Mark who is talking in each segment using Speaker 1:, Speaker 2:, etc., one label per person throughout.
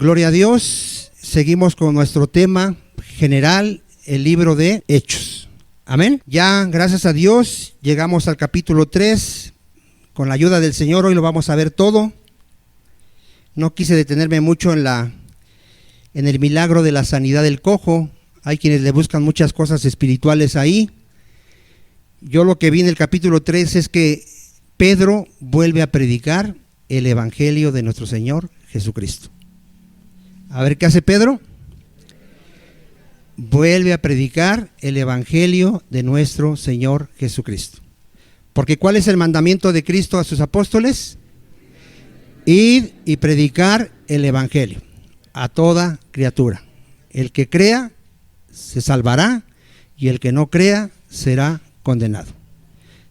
Speaker 1: Gloria a Dios. Seguimos con nuestro tema general, el libro de Hechos. Amén. Ya, gracias a Dios, llegamos al capítulo 3. Con la ayuda del Señor hoy lo vamos a ver todo. No quise detenerme mucho en el milagro de la sanidad del cojo. Hay quienes le buscan muchas cosas espirituales ahí. Yo lo que vi en el capítulo 3 es que Pedro vuelve a predicar el evangelio de nuestro Señor Jesucristo. A ver, ¿qué hace Pedro? Vuelve a predicar el evangelio de nuestro Señor Jesucristo. Porque ¿cuál es el mandamiento de Cristo a sus apóstoles? Id y predicar el evangelio a toda criatura. El que crea se salvará y el que no crea será condenado.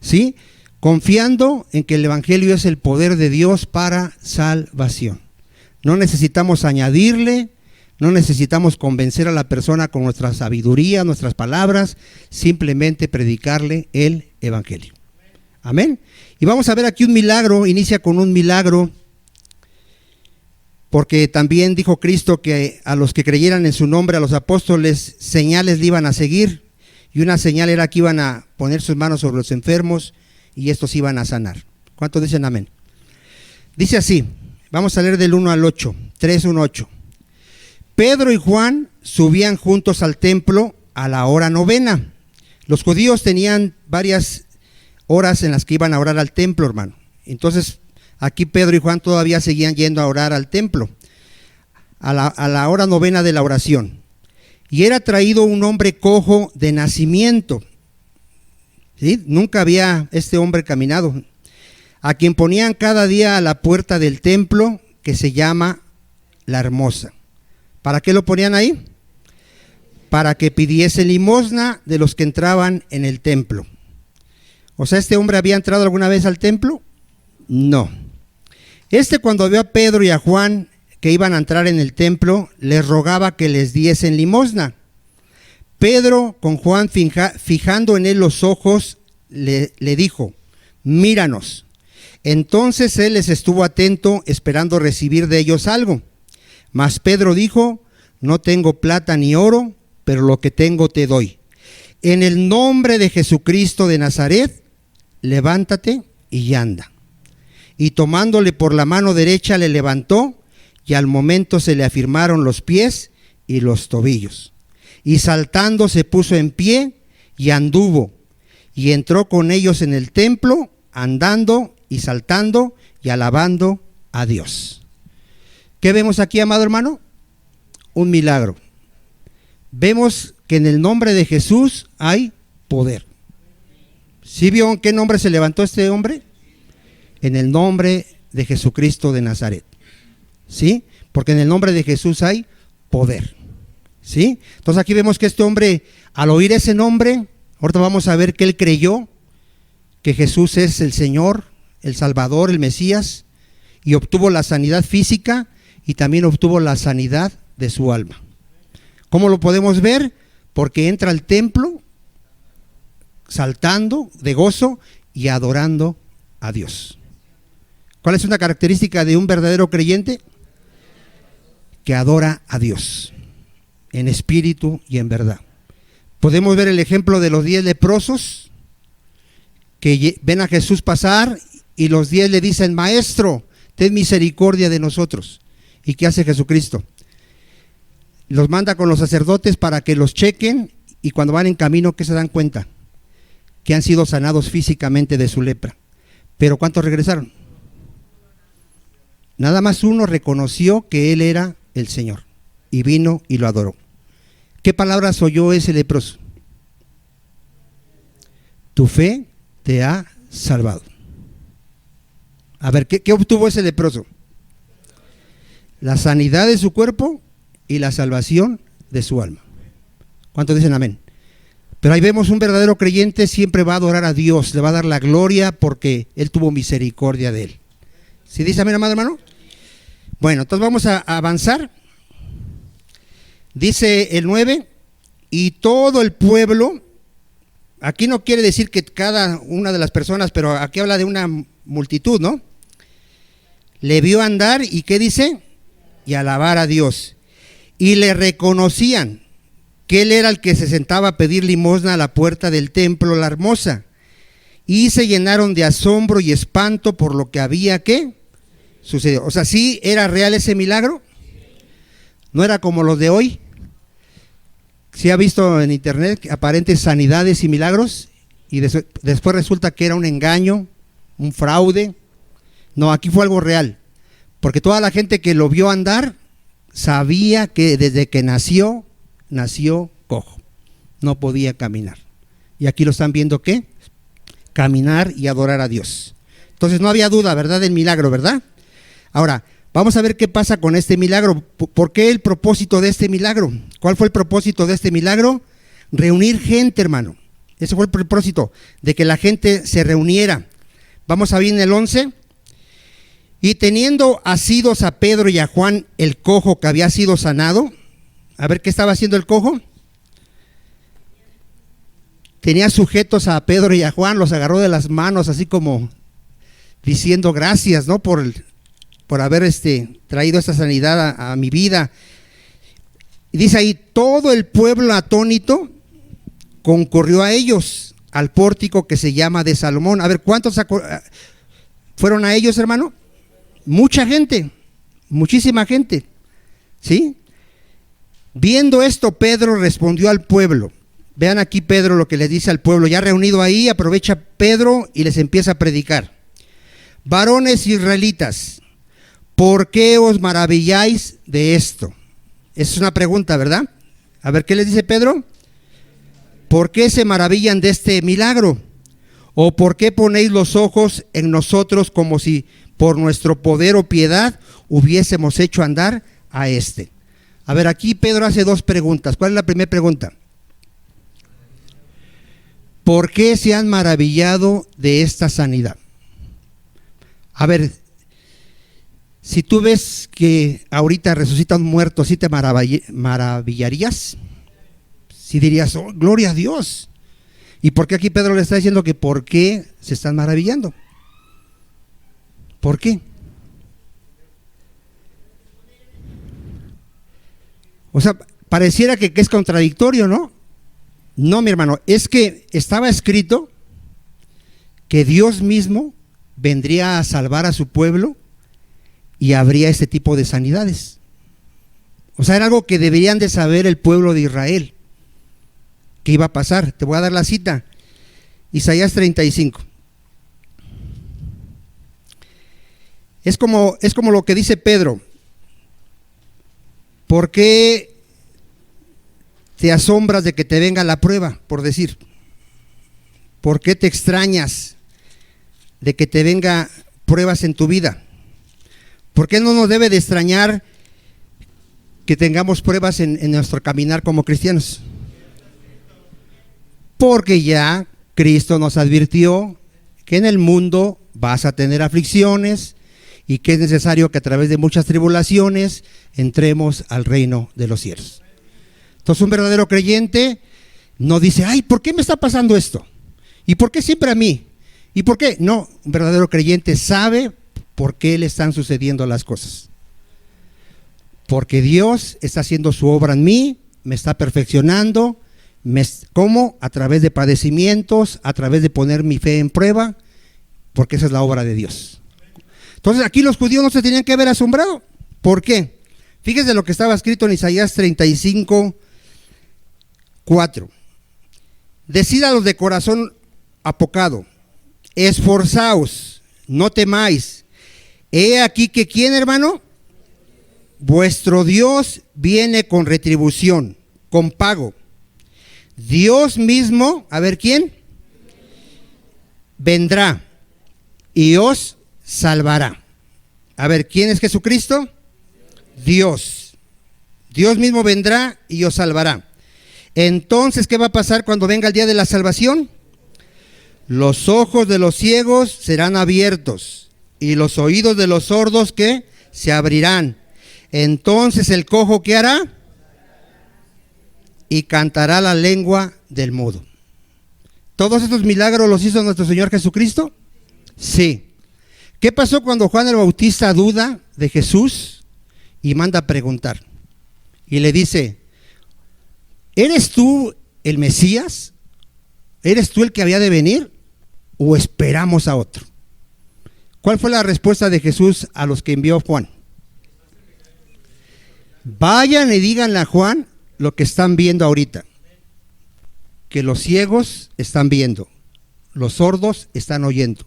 Speaker 1: ¿Sí? Confiando en que el evangelio es el poder de Dios para salvación. No necesitamos añadirle, no necesitamos convencer a la persona con nuestra sabiduría, nuestras palabras, simplemente predicarle el evangelio. Amén. Y vamos a ver aquí un milagro, inicia con un milagro, porque también dijo Cristo que a los que creyeran en su nombre, a los apóstoles, señales le iban a seguir, y una señal era que iban a poner sus manos sobre los enfermos y estos iban a sanar. ¿Cuántos dicen amén? Dice así, vamos a leer del 1 al 8, 3, 1, 8. Pedro y Juan subían juntos al templo a la hora novena. Los judíos tenían varias horas en las que iban a orar al templo, hermano. Entonces, aquí Pedro y Juan todavía seguían yendo a orar al templo, a la hora novena de la oración. Y era traído un hombre cojo de nacimiento. ¿Sí? Nunca había este hombre caminado. A quien ponían cada día a la puerta del templo, que se llama La Hermosa. ¿Para qué lo ponían ahí? Para que pidiese limosna de los que entraban en el templo. O sea, ¿este hombre había entrado alguna vez al templo? No. Cuando vio a Pedro y a Juan que iban a entrar en el templo, les rogaba que les diesen limosna. Pedro, con Juan fijando en él los ojos, le dijo, míranos. Entonces él les estuvo atento, esperando recibir de ellos algo. Mas Pedro dijo, no tengo plata ni oro, pero lo que tengo te doy. En el nombre de Jesucristo de Nazaret, levántate y anda. Y tomándole por la mano derecha le levantó, y al momento se le afirmaron los pies y los tobillos. Y saltando se puso en pie y anduvo, y entró con ellos en el templo, andando y saltando y alabando a Dios. ¿Qué vemos aquí, amado hermano? Un milagro. Vemos que en el nombre de Jesús hay poder. ¿Sí vio en qué nombre se levantó este hombre? En el nombre de Jesucristo de Nazaret. ¿Sí? Porque en el nombre de Jesús hay poder. ¿Sí? Entonces aquí vemos que este hombre, al oír ese nombre, ahorita vamos a ver que él creyó que Jesús es el Señor, el Salvador, el Mesías, y obtuvo la sanidad física y también obtuvo la sanidad de su alma. ¿Cómo lo podemos ver? Porque entra al templo saltando de gozo y adorando a Dios. ¿Cuál es una característica de un verdadero creyente? Que adora a Dios en espíritu y en verdad. Podemos ver el ejemplo de los 10 leprosos que ven a Jesús pasar y los 10 le dicen, Maestro, ten misericordia de nosotros. ¿Y qué hace Jesucristo? Los manda con los sacerdotes para que los chequen, y cuando van en camino, ¿qué se dan cuenta? Que han sido sanados físicamente de su lepra. ¿Pero cuántos regresaron? Nada más uno reconoció que él era el Señor y vino y lo adoró. ¿Qué palabras oyó ese leproso? Tu fe te ha salvado. A ver, ¿qué obtuvo ese leproso? La sanidad de su cuerpo y la salvación de su alma. ¿Cuántos dicen amén? Pero ahí vemos un verdadero creyente siempre va a adorar a Dios, le va a dar la gloria porque Él tuvo misericordia de él. ¿Sí dice amén, amado hermano? Bueno, entonces vamos a avanzar. Dice el 9, y todo el pueblo, aquí no quiere decir que cada una de las personas, pero aquí habla de una multitud, ¿no? Le vio andar y ¿qué dice? y alabar a Dios. Y le reconocían que él era el que se sentaba a pedir limosna a la puerta del templo La Hermosa. Y se llenaron de asombro y espanto por lo que había que sucedido. O sea, ¿sí era real ese milagro? ¿No era como los de hoy? ¿Sí ha visto en internet aparentes sanidades y milagros? Y después resulta que era un engaño, un fraude. No, aquí fue algo real. Porque toda la gente que lo vio andar sabía que desde que nació cojo. No podía caminar. Y aquí lo están viendo, ¿qué? Caminar y adorar a Dios. Entonces no había duda, ¿verdad? Del milagro, ¿verdad? Ahora, vamos a ver qué pasa con este milagro. ¿Por qué el propósito de este milagro? ¿Cuál fue el propósito de este milagro? Reunir gente, hermano. Ese fue el propósito, de que la gente se reuniera. Vamos a ver en el 11. Y teniendo asidos a Pedro y a Juan el cojo que había sido sanado. A ver, ¿qué estaba haciendo el cojo? Tenía sujetos a Pedro y a Juan, los agarró de las manos, así como diciendo gracias, ¿no? Por haber traído esta sanidad a mi vida. Y dice ahí, todo el pueblo atónito concurrió a ellos, al pórtico que se llama de Salomón. A ver, ¿cuántos fueron a ellos, hermano? Mucha gente, muchísima gente, ¿sí? Viendo esto, Pedro respondió al pueblo. Vean aquí Pedro lo que le dice al pueblo. Ya reunido ahí, aprovecha Pedro y les empieza a predicar. Varones israelitas, ¿por qué os maravilláis de esto? Esa es una pregunta, ¿verdad? A ver, ¿qué les dice Pedro? ¿Por qué se maravillan de este milagro? ¿O por qué ponéis los ojos en nosotros como si por nuestro poder o piedad hubiésemos hecho andar a este? A ver, aquí Pedro hace dos preguntas. ¿Cuál es la primera pregunta? ¿Por qué se han maravillado de esta sanidad? A ver, si tú ves que ahorita resucita un muerto, ¿sí te maravillarías? Sí dirías, oh, gloria a Dios. ¿Y por qué aquí Pedro le está diciendo que por qué se están maravillando? ¿Por qué? O sea, pareciera que es contradictorio, ¿no? No, mi hermano, es que estaba escrito que Dios mismo vendría a salvar a su pueblo y habría este tipo de sanidades. O sea, era algo que deberían de saber el pueblo de Israel, que iba a pasar. Te voy a dar la cita, Isaías 35. Es como lo que dice Pedro. ¿Por qué te asombras de que te venga la prueba, por decir? ¿Por qué te extrañas de que te venga pruebas en tu vida? ¿Por qué no nos debe de extrañar que tengamos pruebas en nuestro caminar como cristianos? Porque ya Cristo nos advirtió que en el mundo vas a tener aflicciones y que es necesario que a través de muchas tribulaciones entremos al reino de los cielos. Entonces un verdadero creyente no dice, ay, ¿por qué me está pasando esto? ¿Y por qué siempre a mí? ¿Y por qué? No, un verdadero creyente sabe por qué le están sucediendo las cosas. Porque Dios está haciendo su obra en mí, me está perfeccionando. ¿Cómo? A través de padecimientos, a través de poner mi fe en prueba, porque esa es la obra de Dios. Entonces aquí los judíos no se tenían que haber asombrado. ¿Por qué? Fíjense lo que estaba escrito en Isaías 35, 4. Decid a los de corazón apocado, esforzaos, no temáis. He aquí que ¿quién, hermano? Vuestro Dios viene con retribución, con pago. Dios mismo, a ver, ¿quién? Vendrá y os salvará. A ver, ¿quién es Jesucristo? Dios. Dios mismo vendrá y os salvará. Entonces, ¿qué va a pasar cuando venga el día de la salvación? Los ojos de los ciegos serán abiertos y los oídos de los sordos, ¿qué? Se abrirán. Entonces el cojo, ¿qué hará? Y cantará la lengua del mudo. ¿Todos estos milagros los hizo nuestro Señor Jesucristo? Sí. ¿Qué pasó cuando Juan el Bautista duda de Jesús y manda a preguntar. Y le dice, ¿eres tú el Mesías? ¿Eres tú el que había de venir? ¿O esperamos a otro? ¿Cuál fue la respuesta de Jesús a los que envió Juan? Vayan y díganle a Juan lo que están viendo ahorita. Que los ciegos están viendo, los sordos están oyendo,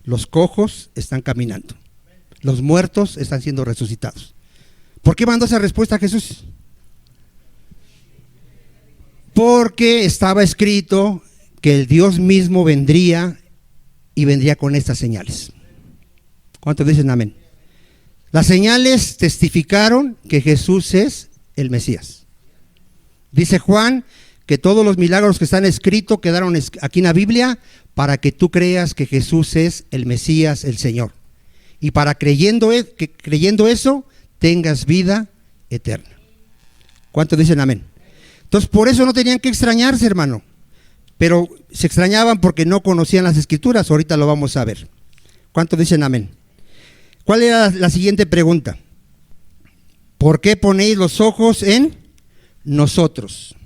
Speaker 1: los cojos están caminando, los muertos están siendo resucitados. ¿Por qué mandó esa respuesta a Jesús? Porque estaba escrito que el Dios mismo vendría y vendría con estas señales. ¿Cuántos dicen amén? Las señales testificaron que Jesús es el Mesías. Dice Juan que todos los milagros que están escritos quedaron aquí en la Biblia para que tú creas que Jesús es el Mesías, el Señor. Y para creyendo eso, tengas vida eterna. ¿Cuántos dicen amén? Entonces, por eso no tenían que extrañarse, hermano. Pero se extrañaban porque no conocían las Escrituras. Ahorita lo vamos a ver. ¿Cuántos dicen amén? ¿Cuál era la siguiente pregunta? ¿Por qué ponéis los ojos en nosotros?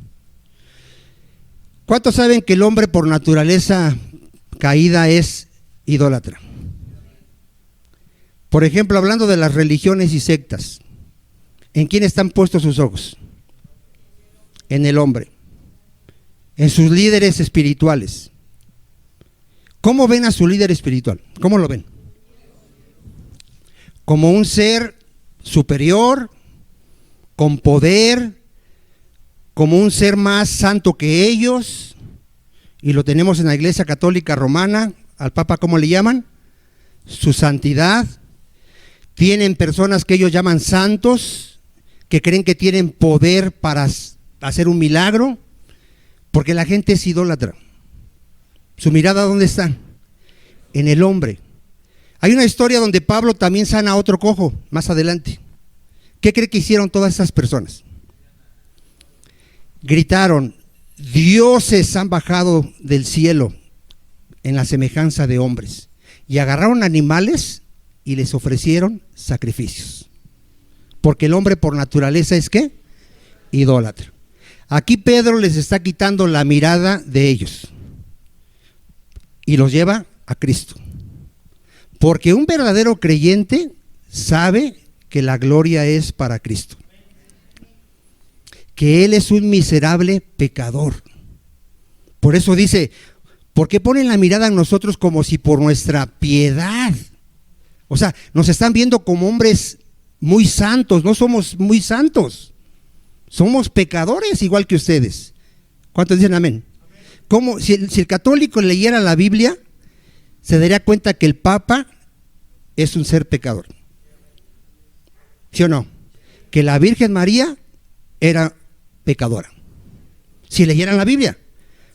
Speaker 1: ¿Cuántos saben que el hombre por naturaleza caída es idólatra? Por ejemplo, hablando de las religiones y sectas, ¿en quién están puestos sus ojos? En el hombre, en sus líderes espirituales. ¿Cómo ven a su líder espiritual? ¿Cómo lo ven? Como un ser superior, con poder, como un ser más santo que ellos, y lo tenemos en la Iglesia Católica Romana. Al Papa, ¿cómo le llaman? Su santidad. Tienen personas que ellos llaman santos, que creen que tienen poder para hacer un milagro, porque la gente es idólatra. ¿Su mirada dónde está? En el hombre. Hay una historia donde Pablo también sana a otro cojo más adelante. ¿Qué cree que hicieron todas esas personas? Gritaron, dioses han bajado del cielo en la semejanza de hombres, y agarraron animales y les ofrecieron sacrificios, porque el hombre por naturaleza es ¿qué? Idólatra. Aquí Pedro les está quitando la mirada de ellos y los lleva a Cristo, porque un verdadero creyente sabe que la gloria es para Cristo, que Él es un miserable pecador. Por eso dice, ¿por qué ponen la mirada en nosotros como si por nuestra piedad? O sea, nos están viendo como hombres muy santos. No somos muy santos, somos pecadores igual que ustedes. ¿Cuántos dicen amén? Como si el católico leyera la Biblia, se daría cuenta que el Papa es un ser pecador. ¿Sí o no? Que la Virgen María era pecadora. Si leyeran la Biblia,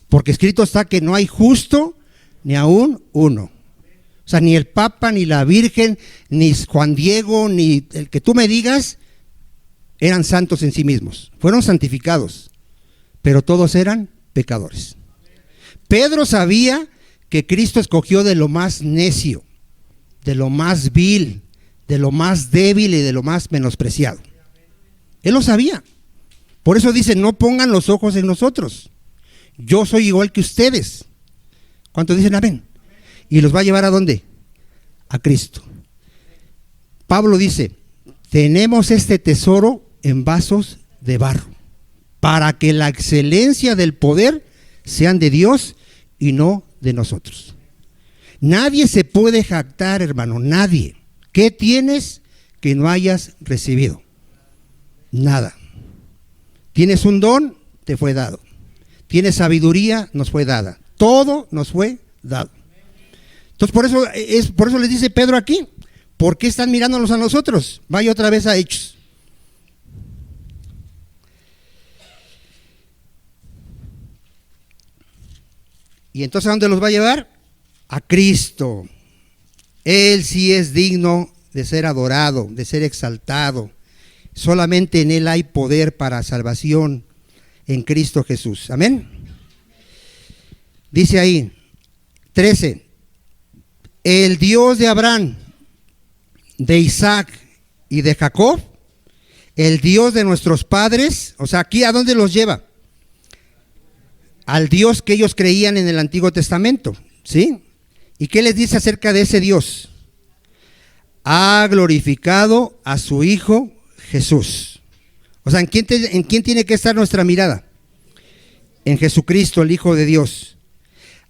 Speaker 1: porque escrito está que no hay justo ni aún uno. O sea, ni el Papa, ni la Virgen, ni Juan Diego, ni el que tú me digas, eran santos en sí mismos. Fueron santificados, pero todos eran pecadores. Pedro sabía que Cristo escogió de lo más necio, de lo más vil, de lo más débil y de lo más menospreciado. Él lo sabía. Por eso dice, no pongan los ojos en nosotros. Yo soy igual que ustedes. ¿Cuántos dicen amén? Y los va a llevar ¿a dónde? A Cristo. Pablo dice, tenemos este tesoro en vasos de barro, para que la excelencia del poder sean de Dios y no de nosotros. Nadie se puede jactar, hermano, nadie. ¿Qué tienes que no hayas recibido? Nada. Tienes un don, te fue dado. Tienes sabiduría, nos fue dada. Todo nos fue dado. Entonces por eso les dice Pedro aquí, ¿por qué están mirándonos a nosotros? Vaya otra vez a Hechos. ¿Y entonces a dónde los va a llevar? A Cristo. Él sí es digno de ser adorado, de ser exaltado. Solamente en Él hay poder para salvación, en Cristo Jesús. Amén. Dice ahí, 13, el Dios de Abraham, de Isaac y de Jacob, el Dios de nuestros padres, o sea, aquí ¿a dónde los lleva? Al Dios que ellos creían en el Antiguo Testamento, ¿sí? ¿Y qué les dice acerca de ese Dios? Ha glorificado a su Hijo Jesús. O sea, ¿en quién tiene que estar nuestra mirada? En Jesucristo, el Hijo de Dios,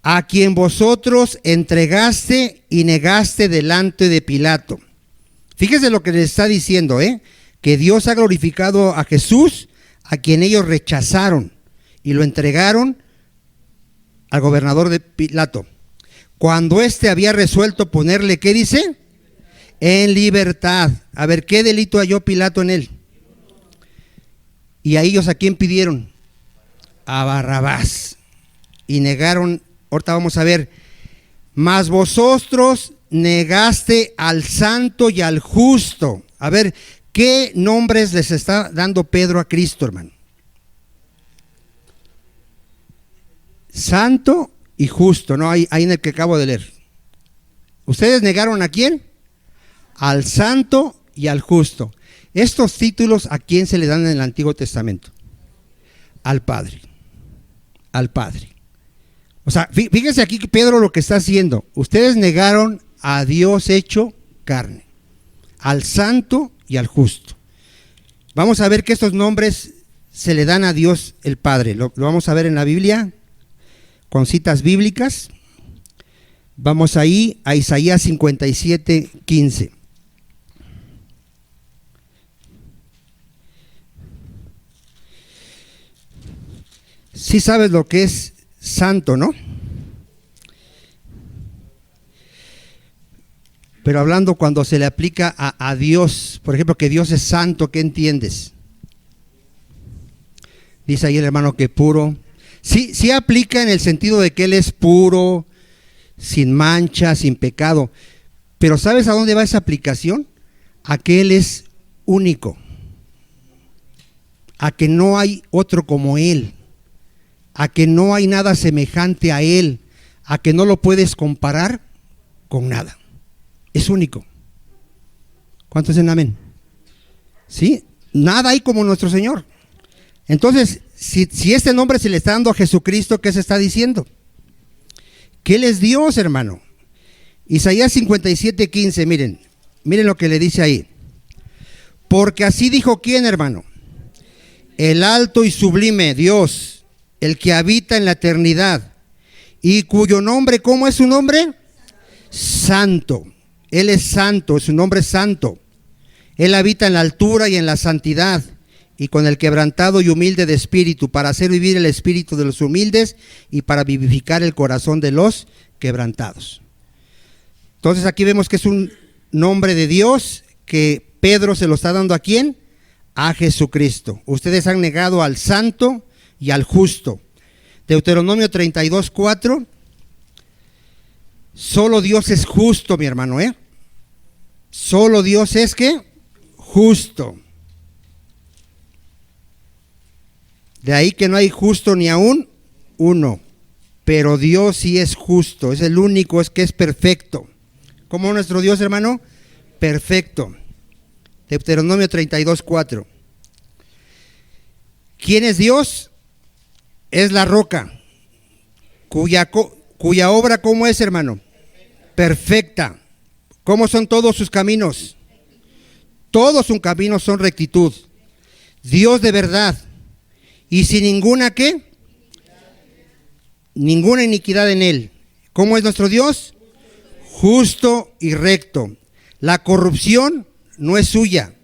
Speaker 1: a quien vosotros entregaste y negaste delante de Pilato. Fíjese lo que les está diciendo, que Dios ha glorificado a Jesús, a quien ellos rechazaron y lo entregaron al gobernador de Pilato. Cuando éste había resuelto ponerle, ¿qué dice? En libertad. A ver, ¿qué delito halló Pilato en él? Y a ellos, ¿a quién pidieron? A Barrabás. Y negaron, ahorita vamos a ver, mas vosotros negaste al santo y al justo. A ver, ¿qué nombres les está dando Pedro a Cristo, hermano? Santo y justo, ¿no? Ahí en el que acabo de leer. ¿Ustedes negaron a quién? Al santo y al justo. Estos títulos, ¿a quién se le dan en el Antiguo Testamento? Al Padre. Al Padre. O sea, fíjense aquí que Pedro lo que está haciendo. Ustedes negaron a Dios hecho carne, al santo y al justo. Vamos a ver que estos nombres se le dan a Dios el Padre. Lo vamos a ver en la Biblia, con citas bíblicas. Vamos ahí a Isaías 57, 15. Sí sabes lo que es santo, ¿no? Pero hablando cuando se le aplica a Dios, por ejemplo, que Dios es santo, ¿qué entiendes? Dice ahí el hermano que puro. Sí aplica en el sentido de que Él es puro, sin mancha, sin pecado. Pero ¿sabes a dónde va esa aplicación? A que Él es único. A que no hay otro como Él. A que no hay nada semejante a Él. A que no lo puedes comparar con nada. Es único. ¿Cuántos dicen amén? ¿Sí? Nada hay como nuestro Señor. Entonces, si este nombre se le está dando a Jesucristo, ¿qué se está diciendo? Que Él es Dios, hermano. Isaías 57, 15, miren lo que le dice ahí. Porque así dijo ¿quién, hermano? El alto y sublime Dios, el que habita en la eternidad, y cuyo nombre, ¿cómo es su nombre? Santo. Él es santo, su nombre es santo. Él habita en la altura y en la santidad, y con el quebrantado y humilde de espíritu, para hacer vivir el espíritu de los humildes y para vivificar el corazón de los quebrantados. Entonces aquí vemos que es un nombre de Dios que Pedro se lo está dando ¿a quién? A Jesucristo. Ustedes han negado al santo y al justo. Deuteronomio 32, 4. Solo Dios es justo, mi hermano, Solo Dios es ¿qué? Justo. De ahí que no hay justo ni aún uno, pero Dios sí es justo, es el único, es que es perfecto. ¿Cómo nuestro Dios, hermano? Perfecto. Deuteronomio 32, 4. ¿Quién es Dios? Es la roca, cuya obra, ¿cómo es, hermano? Perfecta. ¿Cómo son todos sus caminos? Todos sus caminos son rectitud. Dios de verdad. Y sin ninguna ¿qué? Ninguna iniquidad en Él. ¿Cómo es nuestro Dios? Justo y recto. La corrupción no es suya.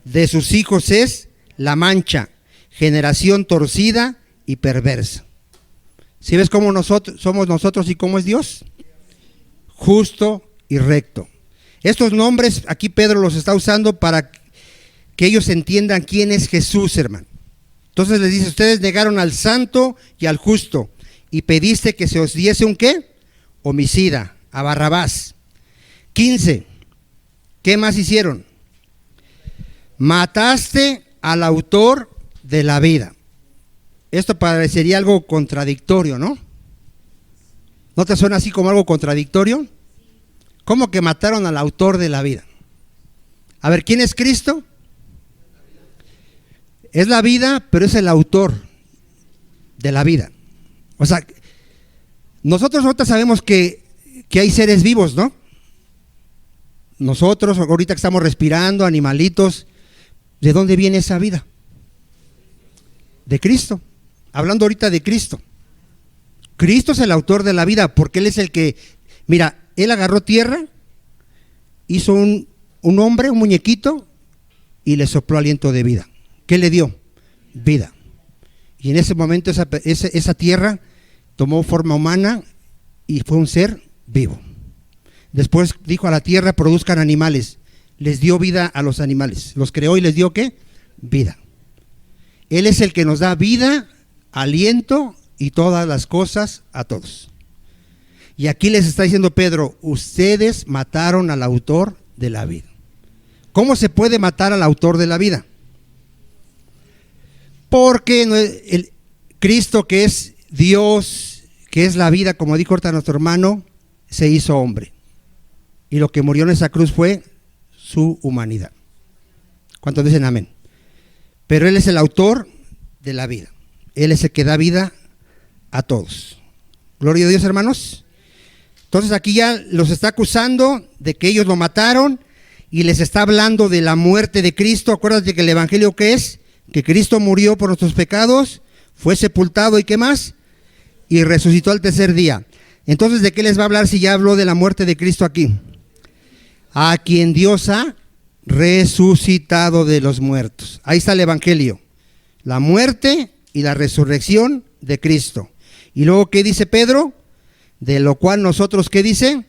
Speaker 1: De sus hijos es la mancha. Generación torcida y perversa. ¿Sí ves cómo somos nosotros y cómo es Dios? Justo y recto. Estos nombres aquí Pedro los está usando para que ellos entiendan quién es Jesús, hermano. Entonces les dice, ustedes negaron al santo y al justo y pediste que se os diese un ¿qué? Homicida, a Barrabás. 15. ¿Qué más hicieron? Mataste al autor de la vida. Esto parecería algo contradictorio, ¿no? ¿No te suena así como algo contradictorio? ¿Cómo que mataron al autor de la vida? A ver, ¿quién es Cristo? Es la vida, pero es el autor de la vida. O sea, nosotros ahorita sabemos que hay seres vivos, ¿no? Nosotros ahorita que estamos respirando, animalitos, ¿de dónde viene esa vida? De Cristo. Hablando ahorita de Cristo. Cristo es el autor de la vida, porque Él es el que, mira, Él agarró tierra, hizo un hombre, un muñequito, y le sopló aliento de vida. ¿Qué le dio? Vida. Y en ese momento esa tierra tomó forma humana y fue un ser vivo. Después dijo a la tierra, produzcan animales. Les dio vida a los animales. Los creó y les dio ¿qué? Vida. Él es el que nos da vida, aliento y todas las cosas a todos. Y aquí les está diciendo Pedro, ustedes mataron al autor de la vida. ¿Cómo se puede matar al autor de la vida? Porque el Cristo, que es Dios, que es la vida, como dijo ahorita nuestro hermano, se hizo hombre. Y lo que murió en esa cruz fue su humanidad. ¿Cuántos dicen amén? Pero Él es el autor de la vida. Él es el que da vida a todos. Gloria a Dios, hermanos. Entonces aquí ya los está acusando de que ellos lo mataron y les está hablando de la muerte de Cristo. Acuérdate que el evangelio ¿qué es? Que Cristo murió por nuestros pecados, fue sepultado y ¿qué más? Y resucitó al tercer día. Entonces, ¿de qué les va a hablar si ya habló de la muerte de Cristo aquí? A quien Dios ha resucitado de los muertos. Ahí está el evangelio. La muerte y la resurrección de Cristo. Y luego, ¿qué dice Pedro? De lo cual nosotros, ¿qué dice?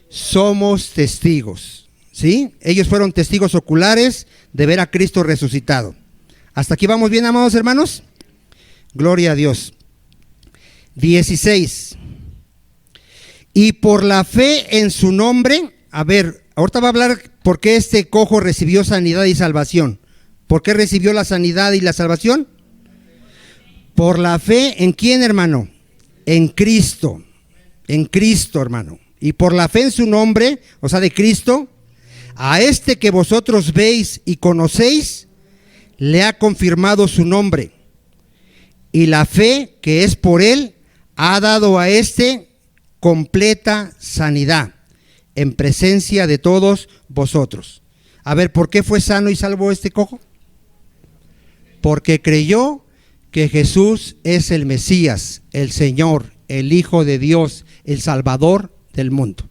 Speaker 1: Somos testigos. ¿Sí? Ellos fueron testigos oculares de ver a Cristo resucitado. ¿Hasta aquí vamos bien, amados hermanos? Gloria a Dios. 16. Y por la fe en su nombre, a ver, ahorita va a hablar por qué este cojo recibió sanidad y salvación. ¿Por qué recibió la sanidad y la salvación? Por la fe, ¿en quién, hermano? En Cristo. En Cristo, hermano. Y por la fe en su nombre, o sea, de Cristo, a este que vosotros veis y conocéis, le ha confirmado su nombre. Y la fe que es por él ha dado a este completa sanidad en presencia de todos vosotros. A ver, ¿por qué fue sano y salvo este cojo? Porque creyó que Jesús es el Mesías, el Señor, el Hijo de Dios, el Salvador del mundo.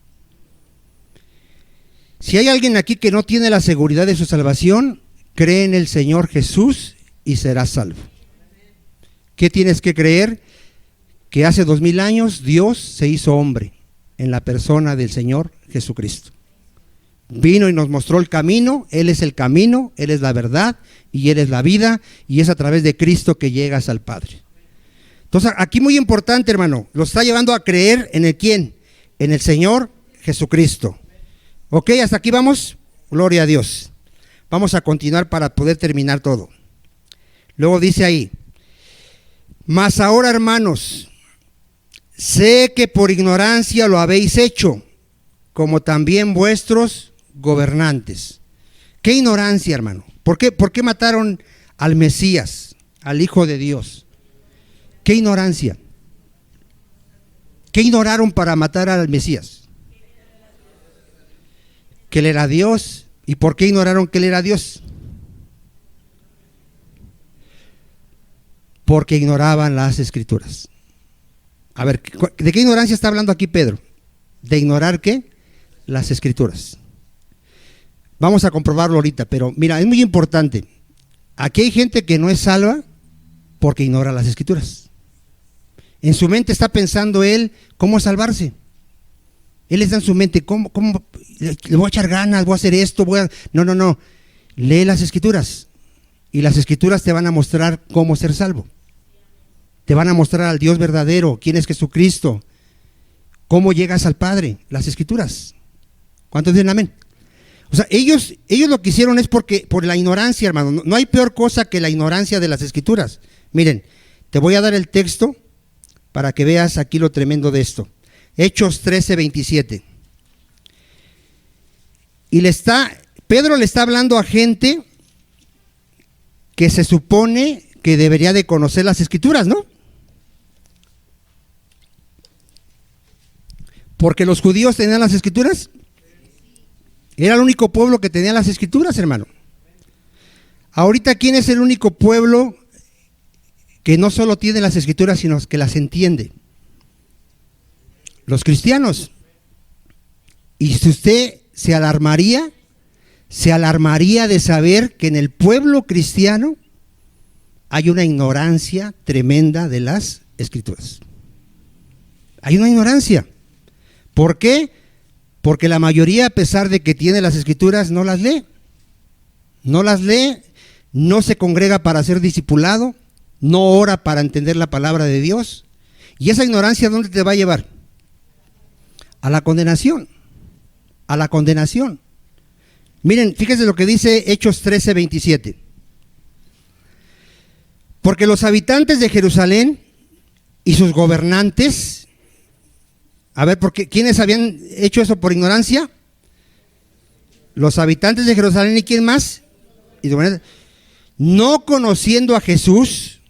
Speaker 1: Si hay alguien aquí que no tiene la seguridad de su salvación, cree en el Señor Jesús y serás salvo. ¿Qué tienes que creer? Que hace 2000 años Dios se hizo hombre en la persona del Señor Jesucristo. Vino y nos mostró el camino. Él es el camino, Él es la verdad y Él es la vida, y es a través de Cristo que llegas al Padre. Entonces aquí muy importante, hermano, lo está llevando a creer en el ¿quién? En el Señor Jesucristo. Ok, hasta aquí vamos. Gloria a Dios. Vamos a continuar para poder terminar todo. Luego dice ahí: mas ahora, hermanos, sé que por ignorancia lo habéis hecho, como también vuestros gobernantes. ¿Qué ignorancia, hermano? ¿Por qué mataron al Mesías, al Hijo de Dios? ¿Qué ignorancia? ¿Qué ignoraron para matar al Mesías? Que Él era Dios. ¿Y por qué ignoraron que Él era Dios? Porque ignoraban las Escrituras. A ver, ¿de qué ignorancia está hablando aquí Pedro? ¿De ignorar qué? Las Escrituras. Vamos a comprobarlo ahorita, pero mira, es muy importante. Aquí hay gente que no es salva porque ignora las Escrituras. En su mente está pensando él cómo salvarse. Él está en su mente, ¿cómo? Le voy a echar ganas, voy a hacer esto, No. Lee las Escrituras. Y las Escrituras te van a mostrar cómo ser salvo. Te van a mostrar al Dios verdadero, quién es Jesucristo, cómo llegas al Padre, las Escrituras. ¿Cuántos dicen amén? O sea, ellos lo que hicieron es por la ignorancia, hermano. No hay peor cosa que la ignorancia de las Escrituras. Miren, te voy a dar el texto para que veas aquí lo tremendo de esto. Hechos 13:27. Y Pedro le está hablando a gente que se supone que debería de conocer las Escrituras, ¿no? Porque los judíos tenían las Escrituras. Era el único pueblo que tenía las Escrituras, hermano. Ahorita, ¿quién es el único pueblo que no solo tiene las Escrituras, sino que las entiende? Los cristianos. Y si usted se alarmaría de saber que en el pueblo cristiano hay una ignorancia tremenda de las Escrituras. Hay una ignorancia. ¿Por qué? Porque la mayoría, a pesar de que tiene las Escrituras, no las lee. No las lee, no se congrega para ser discipulado, no ora para entender la palabra de Dios. ¿Y esa ignorancia dónde te va a llevar? A la condenación. A la condenación. Miren, fíjense lo que dice Hechos 13:27. Porque los habitantes de Jerusalén y sus gobernantes, a ver, ¿quiénes habían hecho eso por ignorancia? Los habitantes de Jerusalén, ¿y quién más? No conociendo a Jesús,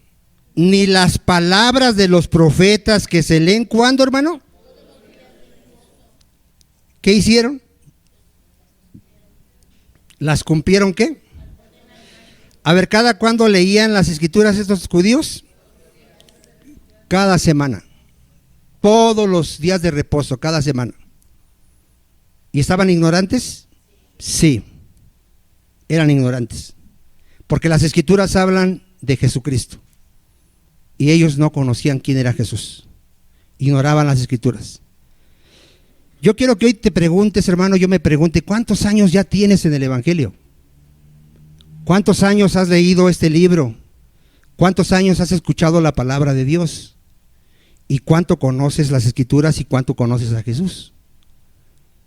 Speaker 1: ni las palabras de los profetas que se leen, ¿cuándo, hermano? ¿Qué hicieron? ¿Las cumplieron qué? A ver, ¿cada cuándo leían las Escrituras estos judíos? Cada semana. Todos los días de reposo, cada semana. ¿Y estaban ignorantes? Sí, eran ignorantes. Porque las Escrituras hablan de Jesucristo. Y ellos no conocían quién era Jesús. Ignoraban las Escrituras. Yo quiero que hoy te preguntes, hermano, yo me pregunte, ¿cuántos años ya tienes en el Evangelio? ¿Cuántos años has leído este libro? ¿Cuántos años has escuchado la palabra de Dios? ¿Y cuánto conoces las Escrituras y cuánto conoces a Jesús?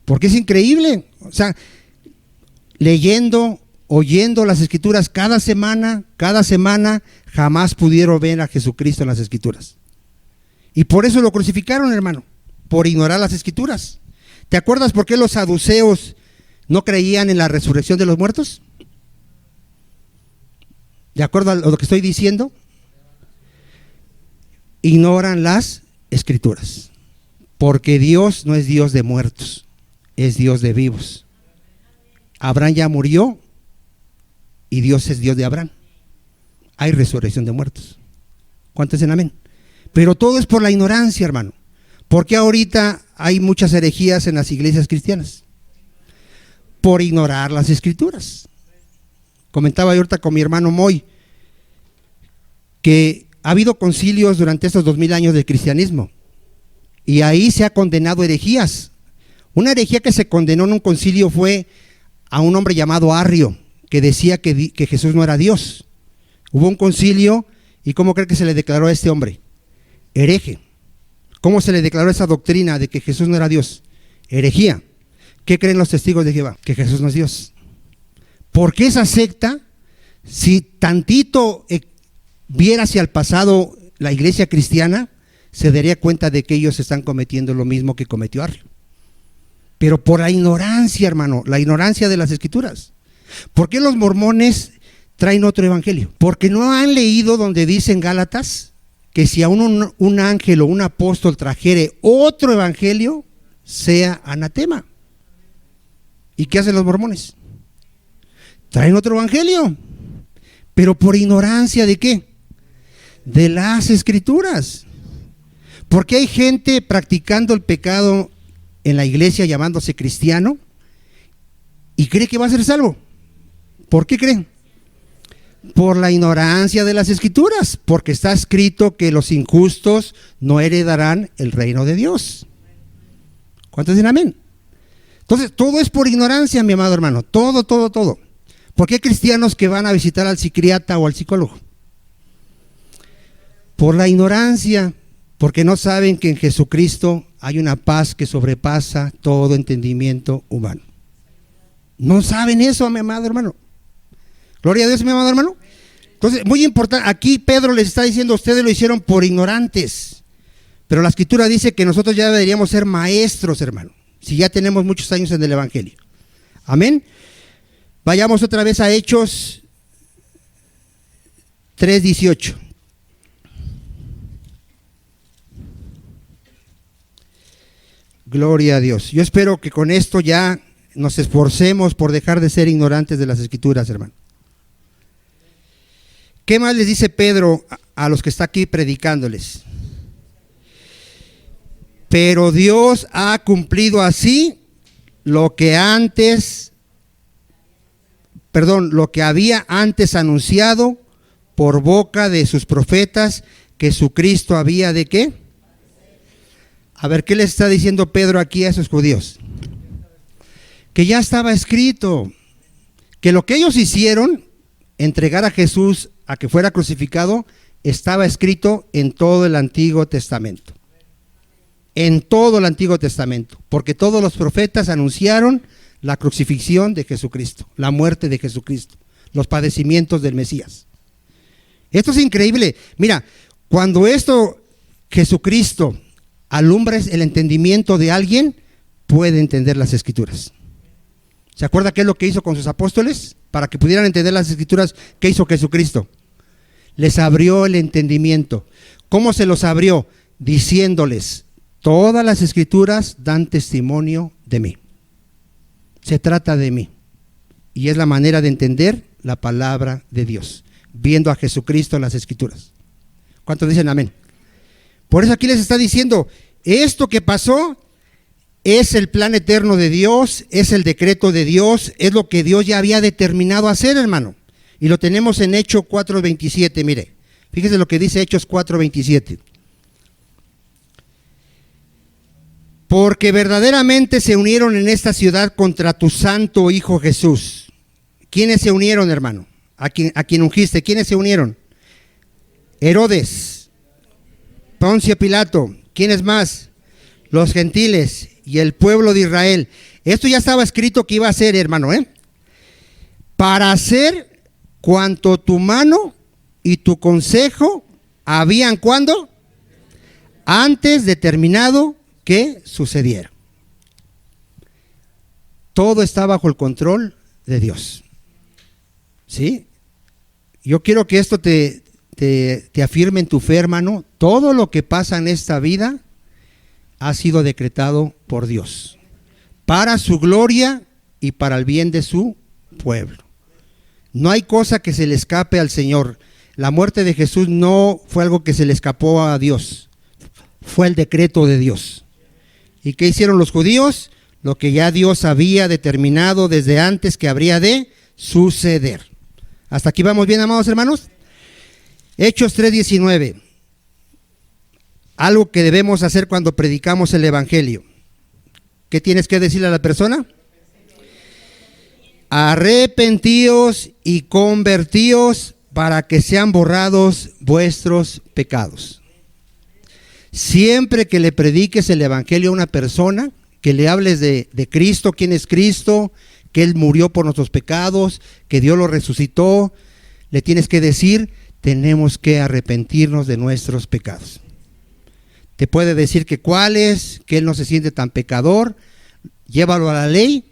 Speaker 1: Porque es increíble, o sea, leyendo, oyendo las Escrituras cada semana, jamás pudieron ver a Jesucristo en las Escrituras. Y por eso lo crucificaron, hermano, por ignorar las Escrituras. ¿Te acuerdas por qué los saduceos no creían en la resurrección de los muertos? ¿De acuerdo a lo que estoy diciendo? Ignoran las Escrituras, porque Dios no es Dios de muertos, es Dios de vivos. Abraham ya murió y Dios es Dios de Abraham. Hay resurrección de muertos. ¿Cuántos dicen amén? Pero todo es por la ignorancia, hermano. ¿Por qué ahorita hay muchas herejías en las iglesias cristianas? Por ignorar las Escrituras. Comentaba yo ahorita con mi hermano Moy que ha habido concilios durante estos 2000 años del cristianismo y ahí se ha condenado herejías. Una herejía que se condenó en un concilio fue a un hombre llamado Arrio, que decía que Jesús no era Dios. Hubo un concilio y ¿cómo cree que se le declaró a este hombre? Hereje. ¿Cómo se le declaró esa doctrina de que Jesús no era Dios? Herejía. ¿Qué creen los testigos de Jehová? Que Jesús no es Dios. ¿Por qué esa secta, si tantito viera hacia el pasado la iglesia cristiana, se daría cuenta de que ellos están cometiendo lo mismo que cometió Arrio? Pero por la ignorancia, hermano, la ignorancia de las Escrituras. ¿Por qué los mormones traen otro evangelio? Porque no han leído donde dice en Gálatas que si a un ángel o un apóstol trajere otro evangelio, sea anatema. ¿Y qué hacen los mormones? Traen otro evangelio, pero por ignorancia ¿de qué? De las Escrituras. Porque hay gente practicando el pecado en la iglesia llamándose cristiano y cree que va a ser salvo. ¿Por qué creen? Por la ignorancia de las Escrituras, porque está escrito que los injustos no heredarán el reino de Dios. ¿Cuántos dicen amén? Entonces, todo es por ignorancia, mi amado hermano, todo. ¿Por qué hay cristianos que van a visitar al psiquiatra o al psicólogo? Por la ignorancia, porque no saben que en Jesucristo hay una paz que sobrepasa todo entendimiento humano. No saben eso, mi amado hermano. Gloria a Dios, mi amado hermano. Entonces, muy importante, aquí Pedro les está diciendo, ustedes lo hicieron por ignorantes, pero la Escritura dice que nosotros ya deberíamos ser maestros, hermano, si ya tenemos muchos años en el Evangelio. Amén. Vayamos otra vez a Hechos 3:18. Gloria a Dios. Yo espero que con esto ya nos esforcemos por dejar de ser ignorantes de las Escrituras, hermano. ¿Qué más les dice Pedro a los que está aquí predicándoles? Pero Dios ha cumplido así lo que había antes anunciado por boca de sus profetas, que su Cristo había de ¿qué? A ver, ¿qué les está diciendo Pedro aquí a esos judíos? Que ya estaba escrito, que lo que ellos hicieron, entregar a Jesús a que fuera crucificado, estaba escrito en todo el Antiguo Testamento. En todo el Antiguo Testamento, porque todos los profetas anunciaron la crucifixión de Jesucristo, la muerte de Jesucristo, los padecimientos del Mesías. Esto es increíble. Mira, cuando Jesucristo alumbra el entendimiento de alguien, puede entender las Escrituras. ¿Se acuerda qué es lo que hizo con sus apóstoles? Para que pudieran entender las Escrituras, ¿qué hizo Jesucristo? Les abrió el entendimiento. ¿Cómo se los abrió? Diciéndoles: todas las Escrituras dan testimonio de mí. Se trata de mí. Y es la manera de entender la palabra de Dios, viendo a Jesucristo en las Escrituras. ¿Cuántos dicen amén? Por eso aquí les está diciendo, esto que pasó es el plan eterno de Dios, es el decreto de Dios, es lo que Dios ya había determinado hacer, hermano. Y lo tenemos en Hechos 4:27, mire. Fíjese lo que dice Hechos 4:27. Porque verdaderamente se unieron en esta ciudad contra tu santo Hijo Jesús. ¿Quiénes se unieron, hermano? A quien ungiste. ¿Quiénes se unieron? Herodes, Poncio Pilato. ¿Quiénes más? Los gentiles y el pueblo de Israel. Esto ya estaba escrito que iba a ser, hermano, para hacer cuanto tu mano y tu consejo habían, ¿cuándo? Antes determinado que sucediera. Todo está bajo el control de Dios. ¿Sí? Yo quiero que esto te afirme en tu fe, hermano. Todo lo que pasa en esta vida ha sido decretado por Dios, para su gloria y para el bien de su pueblo. No hay cosa que se le escape al Señor. La muerte de Jesús no fue algo que se le escapó a Dios, fue el decreto de Dios. ¿Y qué hicieron los judíos? Lo que ya Dios había determinado desde antes que habría de suceder. ¿Hasta aquí vamos bien, amados hermanos? Hechos 3:19. Algo que debemos hacer cuando predicamos el Evangelio. ¿Qué tienes que decirle a la persona? Arrepentíos y convertíos para que sean borrados vuestros pecados. Siempre que le prediques el Evangelio a una persona, que le hables de Cristo, quién es Cristo, que Él murió por nuestros pecados, que Dios lo resucitó, le tienes que decir, tenemos que arrepentirnos de nuestros pecados. Te puede decir que cuáles, que Él no se siente tan pecador, llévalo a la ley,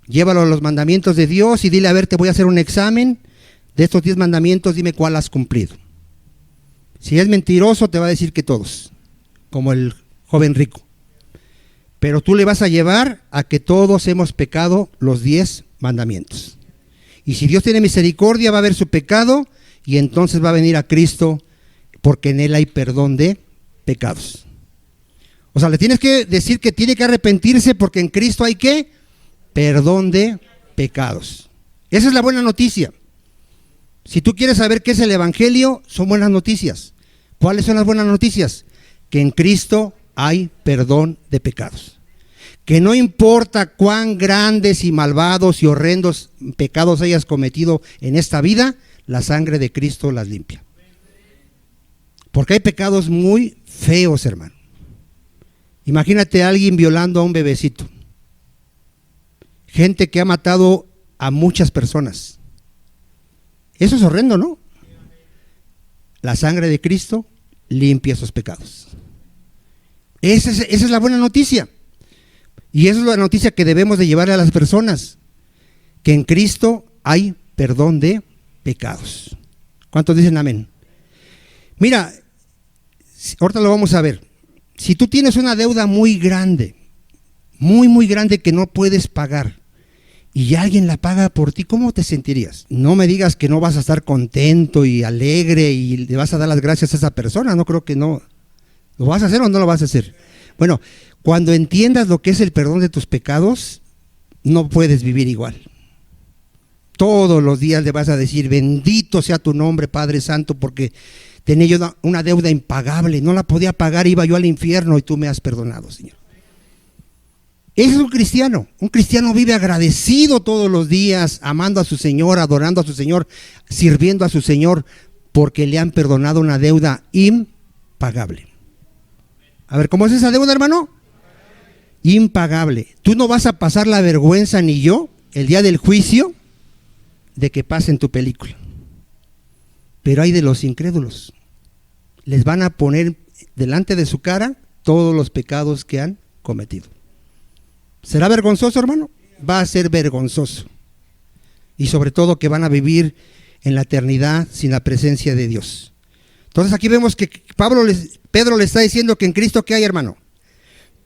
Speaker 1: llévalo a los mandamientos de Dios y dile, a ver, te voy a hacer un examen de estos 10 mandamientos, dime cuál has cumplido. Si es mentiroso, te va a decir que todos, como el joven rico. Pero tú le vas a llevar a que todos hemos pecado los 10 mandamientos. Y si Dios tiene misericordia, va a ver su pecado y entonces va a venir a Cristo, porque en Él hay perdón de pecados. O sea, le tienes que decir que tiene que arrepentirse, porque en Cristo hay ¿qué? Perdón de pecados. Esa es la buena noticia. Si tú quieres saber qué es el Evangelio, son buenas noticias. ¿Cuáles son las buenas noticias? Que en Cristo hay perdón de pecados. Que no importa cuán grandes y malvados y horrendos pecados hayas cometido en esta vida, la sangre de Cristo las limpia. Porque hay pecados muy feos, hermano. Imagínate a alguien violando a un bebecito. Gente que ha matado a muchas personas. Eso es horrendo, ¿no? La sangre de Cristo limpia esos pecados. Esa es la buena noticia. Y esa es la noticia que debemos de llevarle a las personas. Que en Cristo hay perdón de pecados. ¿Cuántos dicen amén? Mira, ahorita lo vamos a ver. Si tú tienes una deuda muy grande, muy grande que no puedes pagar, y alguien la paga por ti, ¿cómo te sentirías? No me digas que no vas a estar contento y alegre y le vas a dar las gracias a esa persona. No creo que no. ¿Lo vas a hacer o no lo vas a hacer? Bueno, cuando entiendas lo que es el perdón de tus pecados, no puedes vivir igual. Todos los días le vas a decir, bendito sea tu nombre, Padre Santo, porque tenía yo una deuda impagable, no la podía pagar, iba yo al infierno y tú me has perdonado, Señor. Ese es un cristiano. Un cristiano vive agradecido todos los días, amando a su Señor, adorando a su Señor, sirviendo a su Señor, porque le han perdonado una deuda impagable. A ver, ¿cómo es esa deuda, hermano? Impagable. Tú no vas a pasar la vergüenza, ni yo, el día del juicio, de que pasen tu película. Pero hay de los incrédulos. Les van a poner delante de su cara todos los pecados que han cometido. ¿Será vergonzoso, hermano? Va a ser vergonzoso. Y sobre todo que van a vivir en la eternidad sin la presencia de Dios. Entonces aquí vemos que Pedro le está diciendo que en Cristo, ¿qué hay, hermano?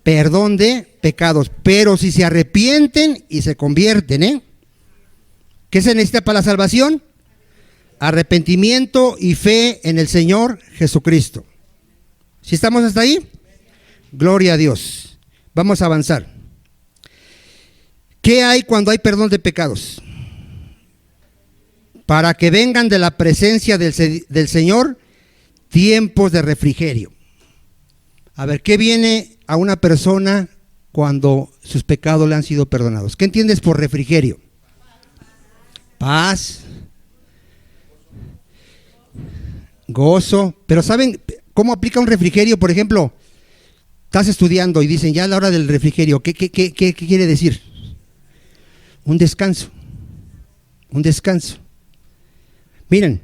Speaker 1: Perdón de pecados. Pero si se arrepienten y se convierten, ¿qué se necesita para la salvación? Arrepentimiento y fe en el Señor Jesucristo. ¿Sí estamos hasta ahí? Gloria a Dios. Vamos a avanzar. ¿Qué hay cuando hay perdón de pecados? Para que vengan de la presencia del Señor tiempos de refrigerio. A ver, ¿qué viene a una persona cuando sus pecados le han sido perdonados? ¿Qué entiendes por refrigerio? Paz, gozo. Pero ¿saben cómo aplica un refrigerio? Por ejemplo, estás estudiando y dicen ya a la hora del refrigerio. ¿Qué quiere decir? Un descanso. Un descanso. Miren,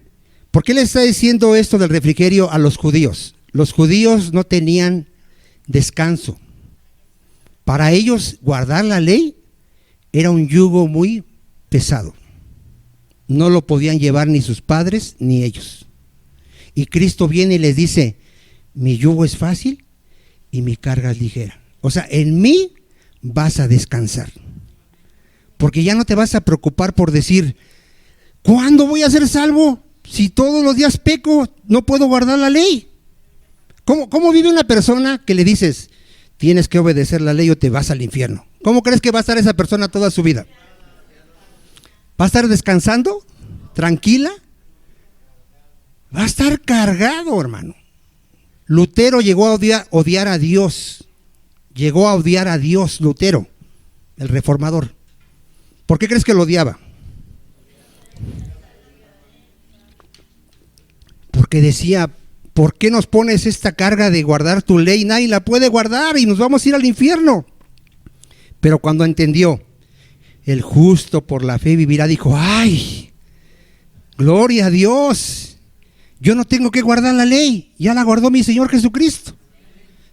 Speaker 1: ¿por qué le está diciendo esto del refrigerio a los judíos? Los judíos no tenían descanso. Para ellos guardar la ley era un yugo muy pesado. No lo podían llevar ni sus padres ni ellos. Y Cristo viene y les dice, mi yugo es fácil y mi carga es ligera. O sea, en mí vas a descansar. Porque ya no te vas a preocupar por decir, ¿cuándo voy a ser salvo? Si todos los días peco, no puedo guardar la ley. ¿Cómo vive una persona que le dices, tienes que obedecer la ley o te vas al infierno? ¿Cómo crees que va a estar esa persona toda su vida? ¿Va a estar descansando? ¿Tranquila? Va a estar cargado, hermano. Lutero llegó a odiar a Dios. Llegó a odiar a Dios, Lutero, el reformador. ¿Por qué crees que lo odiaba? Porque decía, ¿por qué nos pones esta carga de guardar tu ley? Nadie la puede guardar y nos vamos a ir al infierno. Pero cuando entendió, el justo por la fe vivirá, dijo, ¡ay! ¡Gloria a Dios! Yo no tengo que guardar la ley, ya la guardó mi Señor Jesucristo.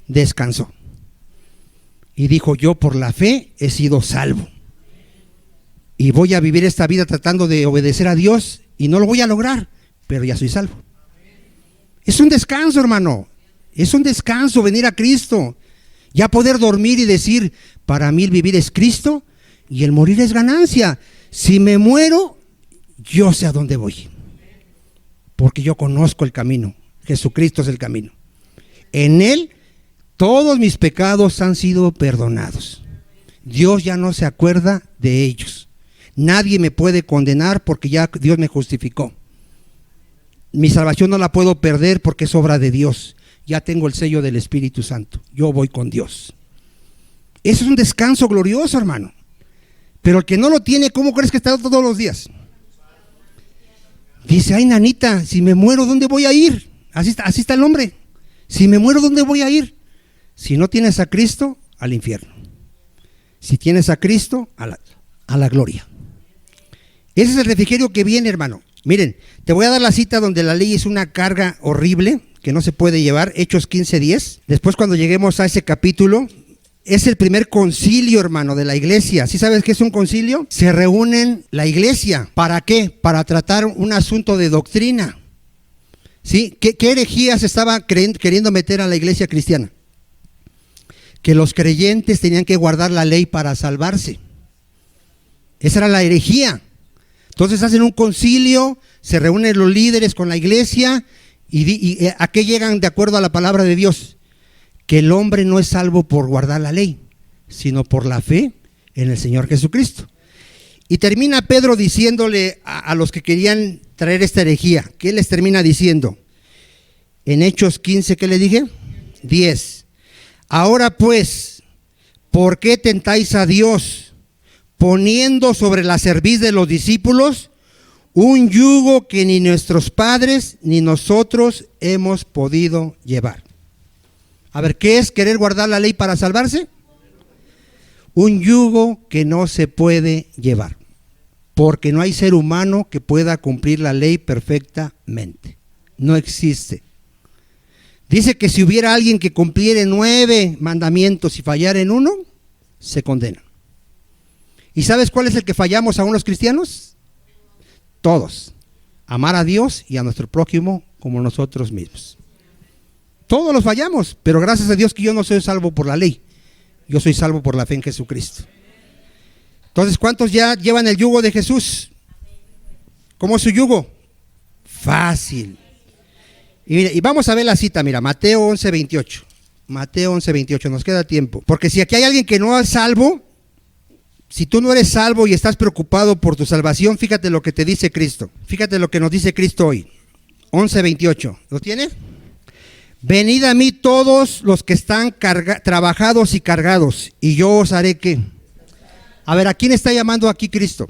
Speaker 1: Descansó. Y dijo, yo por la fe he sido salvo. Y voy a vivir esta vida tratando de obedecer a Dios y no lo voy a lograr, pero ya soy salvo. Es un descanso, hermano. Es un descanso venir a Cristo. Ya poder dormir y decir, para mí el vivir es Cristo y el morir es ganancia. Si me muero, yo sé a dónde voy. Porque yo conozco el camino. Jesucristo es el camino. En Él todos mis pecados han sido perdonados. Dios ya no se acuerda de ellos. Nadie me puede condenar porque ya Dios me justificó. Mi salvación no la puedo perder porque es obra de Dios. Ya tengo el sello del Espíritu Santo. Yo voy con Dios. Eso es un descanso glorioso, hermano. Pero el que no lo tiene, ¿cómo crees que está todos los días? Dice, ay, nanita, si me muero, ¿dónde voy a ir? Así está el hombre. Si me muero, ¿dónde voy a ir? Si no tienes a Cristo, al infierno. Si tienes a Cristo, a la gloria. Ese es el refrigerio que viene, hermano. Miren, te voy a dar la cita donde la ley es una carga horrible que no se puede llevar, Hechos 15:10. Después, cuando lleguemos a ese capítulo, es el primer concilio, hermano, de la iglesia. ¿Sí sabes qué es un concilio? Se reúnen la iglesia. ¿Para qué? Para tratar un asunto de doctrina. ¿Sí? ¿Qué herejías estaba queriendo meter a la iglesia cristiana? Que los creyentes tenían que guardar la ley para salvarse. Esa era la herejía. Entonces hacen un concilio, se reúnen los líderes con la iglesia y ¿a qué llegan de acuerdo a la palabra de Dios? Que el hombre no es salvo por guardar la ley, sino por la fe en el Señor Jesucristo. Y termina Pedro diciéndole a los que querían traer esta herejía, ¿qué les termina diciendo? En Hechos 15, ¿qué le dije? 10. Ahora pues, ¿por qué tentáis a Dios, poniendo sobre la cerviz de los discípulos un yugo que ni nuestros padres ni nosotros hemos podido llevar? A ver, ¿qué es querer guardar la ley para salvarse? Un yugo que no se puede llevar, porque no hay ser humano que pueda cumplir la ley perfectamente. No existe. Dice que si hubiera alguien que cumpliera 9 mandamientos y fallara en uno, se condena. ¿Y sabes cuál es el que fallamos aún los cristianos? Todos. Amar a Dios y a nuestro prójimo como nosotros mismos. Todos los fallamos, pero gracias a Dios que yo no soy salvo por la ley. Yo soy salvo por la fe en Jesucristo. Entonces, ¿cuántos ya llevan el yugo de Jesús? ¿Cómo es su yugo? Fácil. Y vamos a ver la cita, mira, Mateo 11:28. Mateo 11:28, nos queda tiempo. Porque si aquí hay alguien que no es salvo, si tú no eres salvo y estás preocupado por tu salvación, fíjate lo que te dice Cristo. Fíjate lo que nos dice Cristo hoy. 11:28. ¿Lo tiene? Venid a mí todos los que están trabajados y cargados, y yo os haré ¿qué? A ver, ¿a quién está llamando aquí Cristo?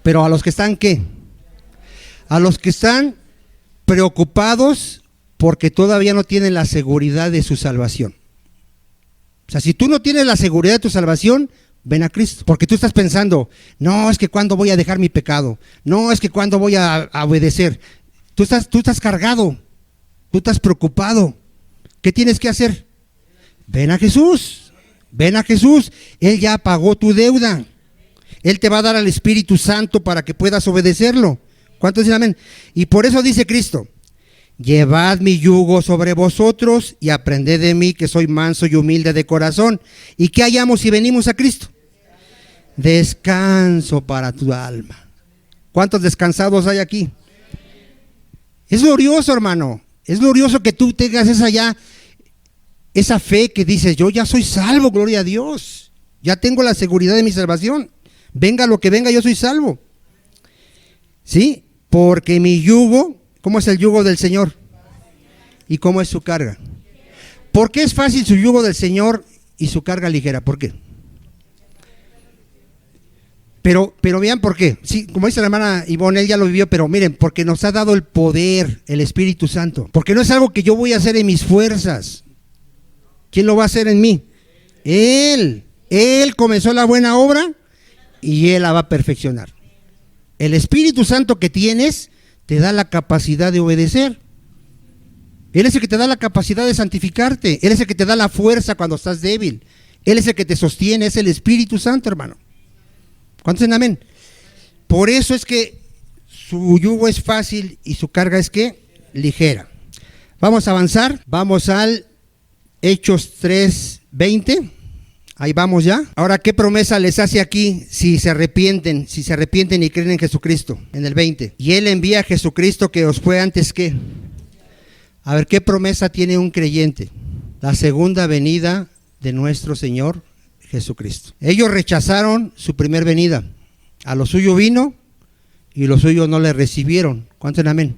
Speaker 1: Pero a los que están ¿qué? A los que están preocupados porque todavía no tienen la seguridad de su salvación. O sea, si tú no tienes la seguridad de tu salvación, ven a Cristo. Porque tú estás pensando, no, es que cuándo voy a dejar mi pecado. No, es que cuándo voy a obedecer. Tú estás cargado. Tú estás preocupado. ¿Qué tienes que hacer? Ven a Jesús. Ven a Jesús. Él ya pagó tu deuda. Él te va a dar al Espíritu Santo para que puedas obedecerlo. ¿Cuántos dicen amén? Y por eso dice Cristo, llevad mi yugo sobre vosotros y aprended de mí que soy manso y humilde de corazón. ¿Y qué hallamos si venimos a Cristo? Descanso para tu alma. ¿Cuántos descansados hay aquí? Es glorioso, hermano. Es glorioso que tú tengas esa fe que dices, yo ya soy salvo, gloria a Dios. Ya tengo la seguridad de mi salvación. Venga lo que venga, yo soy salvo. ¿Sí? Porque mi yugo, ¿cómo es el yugo del Señor? ¿Y cómo es su carga? ¿Por qué es fácil su yugo del Señor y su carga ligera? ¿Por qué? Pero vean por qué. Sí, como dice la hermana Ivonne, él ya lo vivió, pero miren, porque nos ha dado el poder, el Espíritu Santo. Porque no es algo que yo voy a hacer en mis fuerzas. ¿Quién lo va a hacer en mí? Él. Él comenzó la buena obra y Él la va a perfeccionar. El Espíritu Santo que tienes te da la capacidad de obedecer. Él es el que te da la capacidad de santificarte. Él es el que te da la fuerza cuando estás débil. Él es el que te sostiene, es el Espíritu Santo, hermano. ¿Cuántos dicen amén? Por eso es que su yugo es fácil y su carga es ¿qué? Ligera. Vamos a avanzar. Vamos al Hechos 3:20. Ahí vamos ya. Ahora, ¿qué promesa les hace aquí si se arrepienten y creen en Jesucristo? En el 20. Y Él envía a Jesucristo que os fue antes que. A ver, ¿qué promesa tiene un creyente? La segunda venida de nuestro Señor Jesucristo. Ellos rechazaron su primer venida. A lo suyo vino y los suyos no le recibieron. ¿Cuántos amén?